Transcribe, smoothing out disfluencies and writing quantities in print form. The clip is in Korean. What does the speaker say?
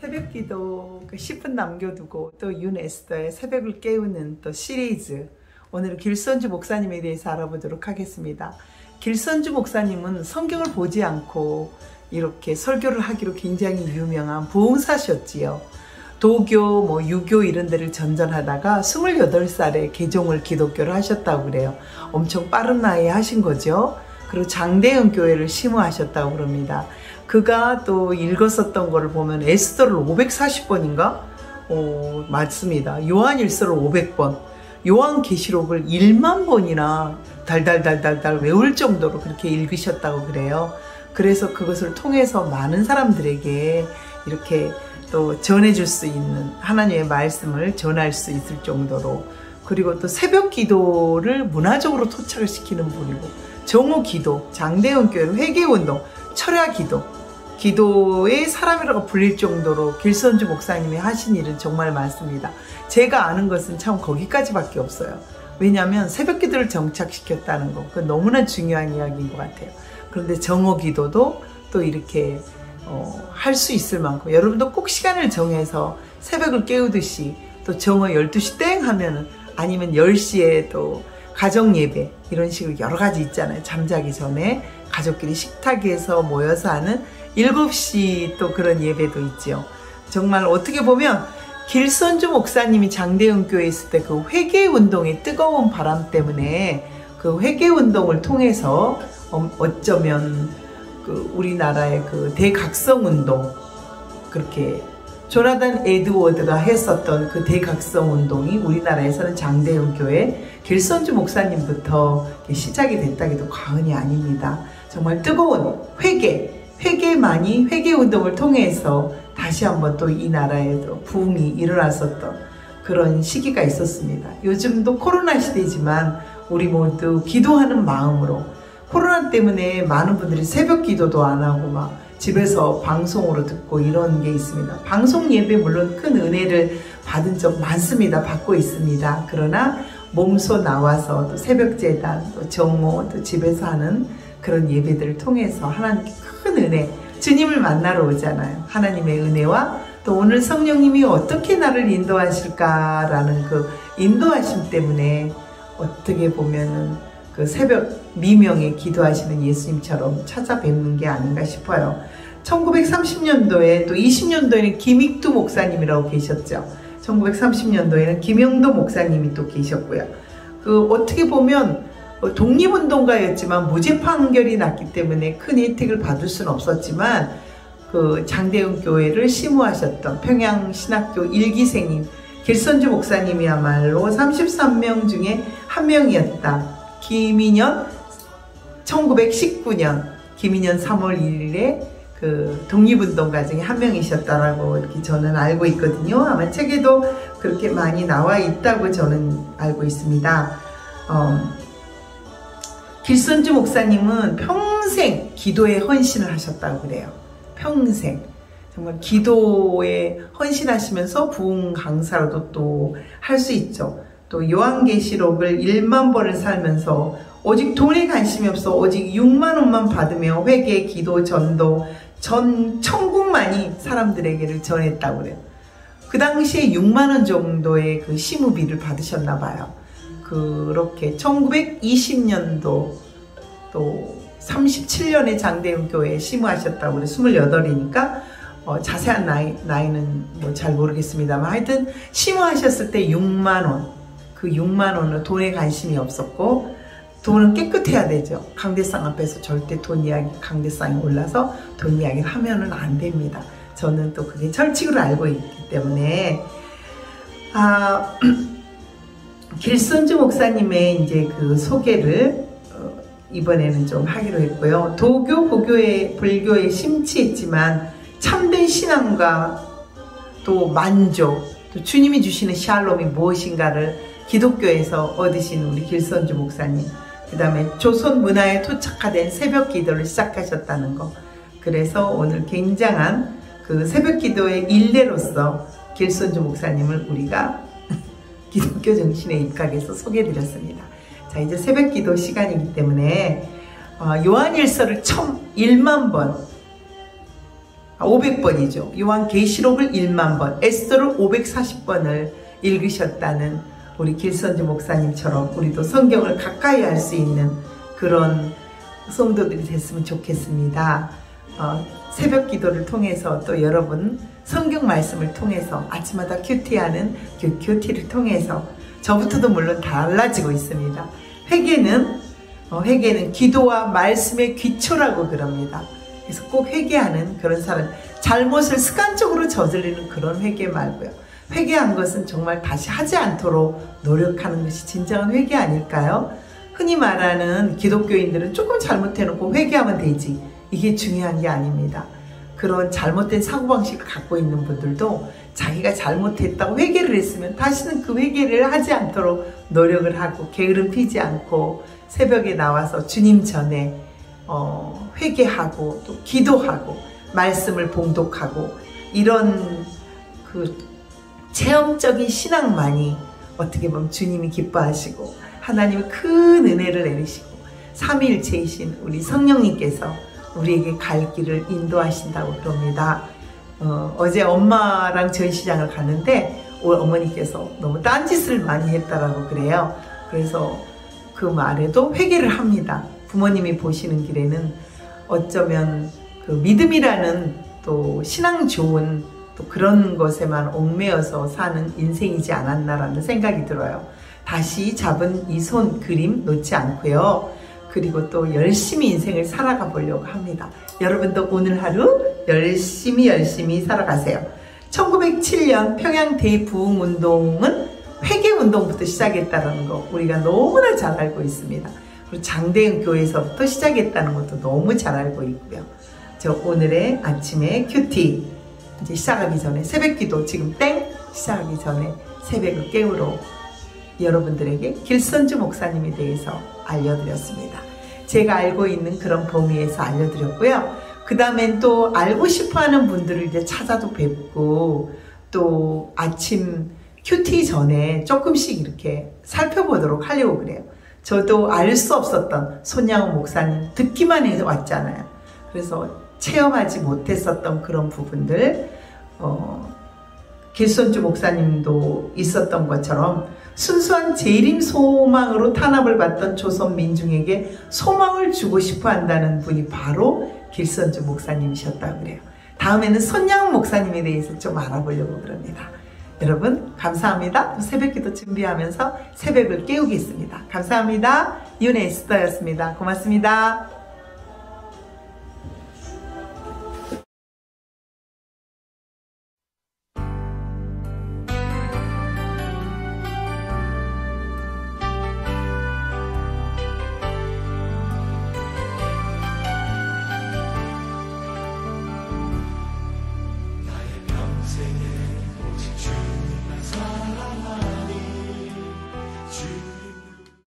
새벽기도 10분 남겨두고 또 윤에스더의 새벽을 깨우는 또 시리즈, 오늘은 길선주 목사님에 대해서 알아보도록 하겠습니다. 길선주 목사님은 성경을 보지 않고 이렇게 설교를 하기로 굉장히 유명한 부흥사셨지요. 도교, 유교 이런 데를 전전하다가 28살에 개종을 기독교를 하셨다고 그래요. 엄청 빠른 나이에 하신 거죠. 그리고 장대현 교회를 심우하셨다고 그럽니다. 그가 또 읽었었던 거를 보면 에스더를 540번인가? 맞습니다. 요한일서를 500번, 요한계시록을 1만 번이나 달달달달달 외울 정도로 그렇게 읽으셨다고 그래요. 그래서 그것을 통해서 많은 사람들에게 이렇게 또 전해줄 수 있는 하나님의 말씀을 전할 수 있을 정도로, 그리고 또 새벽 기도를 문화적으로 토착을 시키는 분이고, 정오 기도, 장대현 교회 회개운동, 철야 기도, 기도의 사람이라고 불릴 정도로 길선주 목사님이 하신 일은 정말 많습니다. 제가 아는 것은 참 거기까지밖에 없어요. 왜냐하면 새벽 기도를 정착시켰다는 거, 그건 너무나 중요한 이야기인 것 같아요. 그런데 정오 기도도 또 이렇게 할 수 있을 만큼, 여러분도 꼭 시간을 정해서 새벽을 깨우듯이 또 정오 12시 땡 하면은, 아니면 10시에 또 가정 예배 이런 식으로 여러 가지 있잖아요. 잠자기 전에 가족끼리 식탁에서 모여서 하는 7시 또 그런 예배도 있죠. 정말 어떻게 보면 길선주 목사님이 장대현 교회에 있을 때 그 회개운동의 뜨거운 바람 때문에, 그 회개운동을 통해서 어쩌면 그 우리나라의 그 대각성운동, 그렇게 조나단 에드워드가 했었던 그 대각성운동이 우리나라에서는 장대현 교회 길선주 목사님부터 시작이 됐다기도 과언이 아닙니다. 정말 뜨거운 회개만이, 회개운동을 통해서 다시 한번 또 이 나라에도 부흥이 일어났었던 그런 시기가 있었습니다. 요즘도 코로나 시대지만 우리 모두 기도하는 마음으로, 코로나 때문에 많은 분들이 새벽 기도도 안 하고 막 집에서 방송으로 듣고 이런 게 있습니다. 방송 예배 물론 큰 은혜를 받은 적 많습니다. 받고 있습니다. 그러나 몸소 나와서 또 새벽 제단, 또 정오, 또 집에서 하는 그런 예배들을 통해서 하나님께 큰 은혜, 주님을 만나러 오잖아요. 하나님의 은혜와 또 오늘 성령님이 어떻게 나를 인도하실까라는 그 인도하심 때문에 어떻게 보면은 그 새벽 미명에 기도하시는 예수님처럼 찾아뵙는 게 아닌가 싶어요. 1930년도에 또 20년도에는 김익두 목사님이라고 계셨죠. 1930년도에는 김영도 목사님이 또 계셨고요. 그 어떻게 보면 독립운동가였지만 무죄 판결이 났기 때문에 큰 혜택을 받을 수는 없었지만, 그 장대현 교회를 심우하셨던 평양신학교 1기생인 길선주 목사님이야말로 33명 중에 한 명이었다. 김인현, 1919년 김인현 3월 1일에 그 독립운동가 중에 한 명이셨다라고 이렇게 저는 알고 있거든요. 아마 책에도 그렇게 많이 나와 있다고 저는 알고 있습니다. 길선주 목사님은 평생 기도에 헌신을 하셨다고 그래요. 평생. 정말 기도에 헌신하시면서 부흥 강사로도 또 할 수 있죠. 또 요한계시록을 1만 번을 살면서 오직 돈에 관심이 없어 오직 6만 원만 받으며 회개, 기도, 전도, 전 천국만이 사람들에게를 전했다고 그래요. 그 당시에 6만 원 정도의 그 심우비를 받으셨나 봐요. 그렇게 1920년도 또 37년에 장대현 교회에 심우하셨다고 그래. 28이니까 자세한 나이는 잘 모르겠습니다만, 하여튼 심우하셨을 때 6만 원, 그 6만 원은 돈에 관심이 없었고, 돈은 깨끗해야 되죠. 강대상 앞에서 절대 돈 이야기, 강대상에 올라서 돈 이야기를 하면은 안 됩니다. 저는 또 그게 철칙으로 알고 있기 때문에. 길선주 목사님의 이제 그 소개를 이번에는 좀 하기로 했고요. 도교, 불교에 심취했지만 참된 신앙과 또 만족, 또 주님이 주시는 샬롬이 무엇인가를 기독교에서 얻으신 우리 길선주 목사님, 그 다음에 조선 문화에 토착화된 새벽 기도를 시작하셨다는 거. 그래서 오늘 굉장한 그 새벽 기도의 일례로서 길선주 목사님을 우리가 기독교 정신에 입각해서 소개해드렸습니다. 자, 이제 새벽 기도 시간이기 때문에 요한일서를 1만 번 500번이죠. 요한계시록을 1만 번, 에스더를 540번을 읽으셨다는 우리 길선주 목사님처럼 우리도 성경을 가까이 할 수 있는 그런 성도들이 됐으면 좋겠습니다. 새벽 기도를 통해서 또 여러분 성경 말씀을 통해서 아침마다 큐티하는 그 큐티를 통해서 저부터도 물론 달라지고 있습니다. 회개는 기도와 말씀의 기초라고 그럽니다. 그래서 꼭 회개하는 그런 사람, 잘못을 습관적으로 저지르는 그런 회개 말고요. 회개한 것은 정말 다시 하지 않도록 노력하는 것이 진정한 회개 아닐까요? 흔히 말하는 기독교인들은 조금 잘못해놓고 회개하면 되지, 이게 중요한 게 아닙니다. 그런 잘못된 사고방식을 갖고 있는 분들도 자기가 잘못했다고 회개를 했으면 다시는 그 회개를 하지 않도록 노력을 하고 게으름 피지 않고 새벽에 나와서 주님 전에 회개하고 또 기도하고 말씀을 봉독하고 이런 그 체험적인 신앙만이 어떻게 보면 주님이 기뻐하시고 하나님의 큰 은혜를 내리시고 삼위일체이신 우리 성령님께서 우리에게 갈 길을 인도하신다고 그럽니다. 어제 엄마랑 전시장을 갔는데 어머니께서 너무 딴짓을 많이 했다라고 그래요. 그래서 그 말에도 회개를 합니다. 부모님이 보시는 길에는 어쩌면 그 믿음이라는 또 신앙 좋은 또 그런 것에만 얽매여서 사는 인생이지 않았나라는 생각이 들어요. 다시 잡은 이 손 그림 놓지 않고요. 그리고 또 열심히 인생을 살아가 보려고 합니다. 여러분도 오늘 하루 열심히 살아가세요. 1907년 평양 대부흥운동은 회개운동부터 시작했다는 거 우리가 너무나 잘 알고 있습니다. 그리고 장대응 교회에서부터 시작했다는 것도 너무 잘 알고 있고요. 저 오늘의 아침에 큐티 이제 시작하기 전에 새벽기도 지금 시작하기 전에 새벽을 깨우러 여러분들에게 길선주 목사님에 대해서 알려드렸습니다. 제가 알고 있는 그런 범위에서 알려드렸고요. 그 다음엔 또 알고 싶어하는 분들을 이제 찾아도 뵙고 또 아침 큐티 전에 조금씩 이렇게 살펴보도록 하려고 그래요. 저도 알 수 없었던 손양호 목사님 듣기만 해서 왔잖아요. 그래서 체험하지 못했었던 그런 부분들 길선주 목사님도 있었던 것처럼 순수한 재림 소망으로 탄압을 받던 조선 민중에게 소망을 주고 싶어 한다는 분이 바로 길선주 목사님이셨다고 그래요. 다음에는 손양호 목사님에 대해서 좀 알아보려고 그럽니다. 여러분 감사합니다. 새벽기도 준비하면서 새벽을 깨우겠습니다. 감사합니다. 윤 에스더였습니다. 고맙습니다.